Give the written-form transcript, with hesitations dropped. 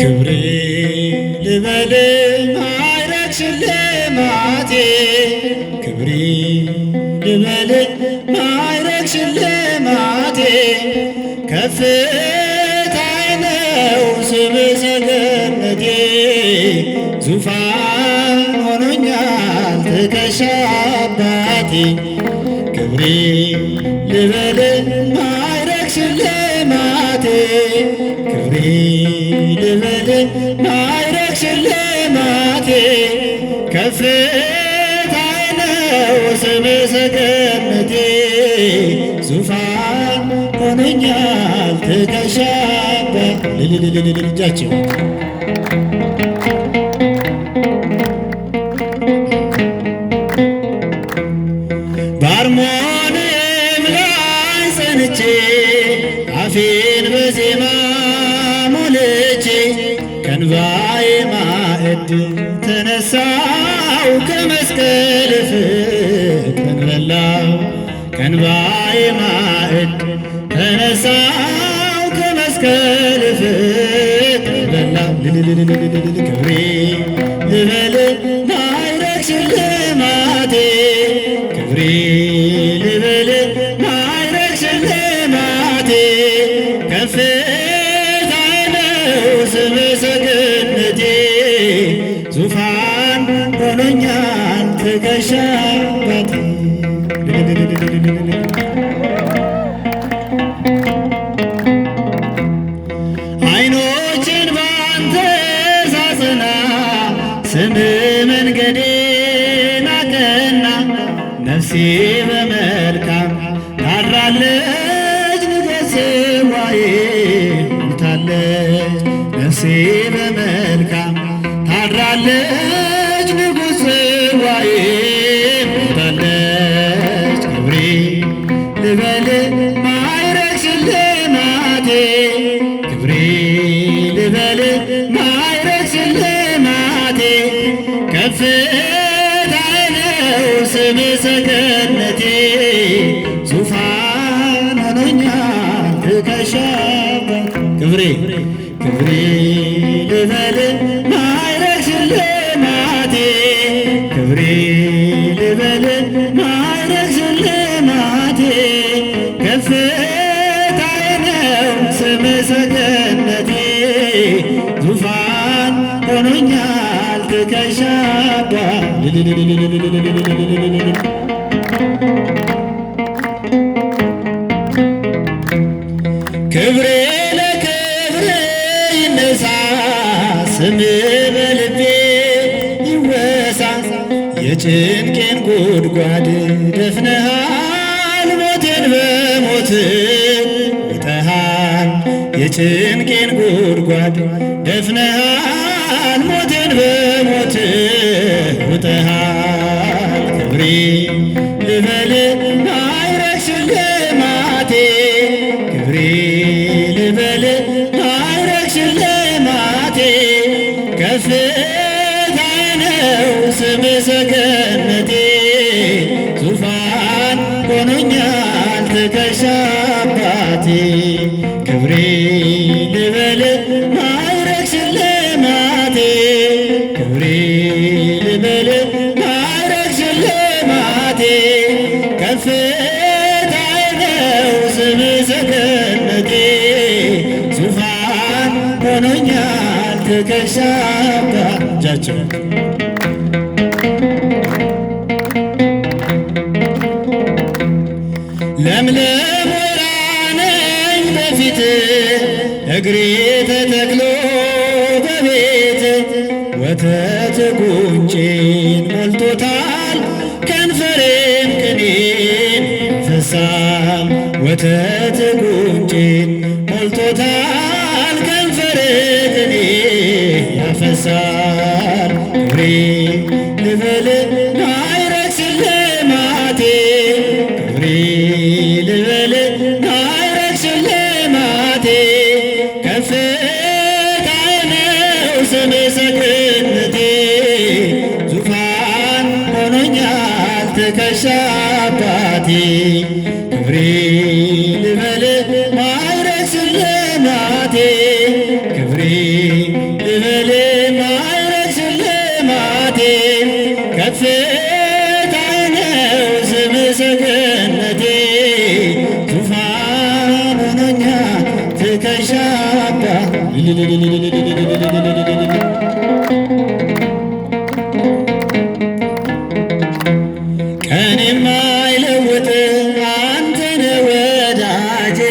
ክብሬ ልበል ማዕረግ ሽልማቴ ክብሬ ልበል ማዕረግ ሽልማቴ ከፍታዬ ነው ስምህ ሰገነቴ ዙፋን ሆኖኛል ትከሻ አባቴ ክብሬ ልበል ማዕረግ ሽልማቴ ክብሬ ልበል ማዕረግ ሽልማቴ ከፍታዬ ነው ስምህ ሰገነቴ ዙፋን ሆኖኛል ትከሻ ልጃቸው በአርሞንዔም ላይ ጸንቼ አፌን በዜማ ሞልቼ ከእንባዬ ማዕድ ተነሳው ከመስቀል ፍቅርን በላው ከእንባዬ ማዕድ ተነሳው ከመስቀል ፍቅርን በላው ክብሬ ልበል ማዕረግ ሽልማቴ ክብሬ ልበል ማዕረግ ሽልማቴ ከፍታዬ ነው ስምህ ሰገነቴ ዙፋን ሆኖኛል ትከሻ አባቴ ዓይኖቼን ባንተ ሳጸና ስምህ መንገዴን አቀና ነፍሴ በመልካም ታድራለች ንገሥ ጽዋዬ ሞልታለች ነፍሴ በመልካም ታድራለች ንጉሥ ጽዋዬ ሞልታለች ክብሬ ልበል ማዕረግ ሽልማቴ ክብሬ ልበል ማዕረግ ሽልማቴ ከፍታዬ ነው ስምህ ሰገነቴ ዙፋን ሆኖኛል ትከሻ ክብሬ ክብሬ ልበል ማዕረግ ሽልማቴ ክብሬ ልበል ማዕረግ ሽልማቴ ከፍታዬ ነው ስምህ ሰገነቴ ዙፋን ሆኖኛል ትከሻ ክብሬ ለክብሬ ይነሳ ስምህ በልቤ ይወሳ የጭንቄን ጉድጓድ ደፍነሃል ሞቴን በሞት ውጠሃል የጭንቄን ጉድጓድ ደፍነሃል ሞቴን በሞት ውጠሃል ክብሬ ልበል ማዕረግ ሽልማቴ ክብሬ ልበል ማዕረግ ሽልማቴ ከፍታዬ ነው ስምህ ሰገነቴ ዙፋን ሆኖኛል ትከሻ አባቴ ክብሬ ልበል ማዕረግ ሽልማቴ ክብሬ ልበል ማዕረግ ሽልማቴ ከፍታዬ ነው ስምህ ሰገነቴ ዙፋን ሆኖኛል ትከሻ እጃቸው ለምለም ወይራ ነኝ በፊት እግሬ ተተክሎ በቤት ወተት ጉንጬን ሞልቶታል ከንፈሬም ቅኔን ፈሳም ወተት ጉንጬን ሞልቶታል ከንፈሬ ቅኔ ያፈሳል ክብሬ ልበል ማዕረግ ሽልማቴ ክብሬ ልበል ማዕረግ ሽልማቴ ከፍታዬ ነው ስምህ ሰገነቴ ዙፋን ሆኖኛል ትከሻ አባቴ ክብሬ ልበል ማዕረግ ሽልማቴ ክብሬ ሰገነቴ ዙፋን ሆኖኛል ትከሻ አባት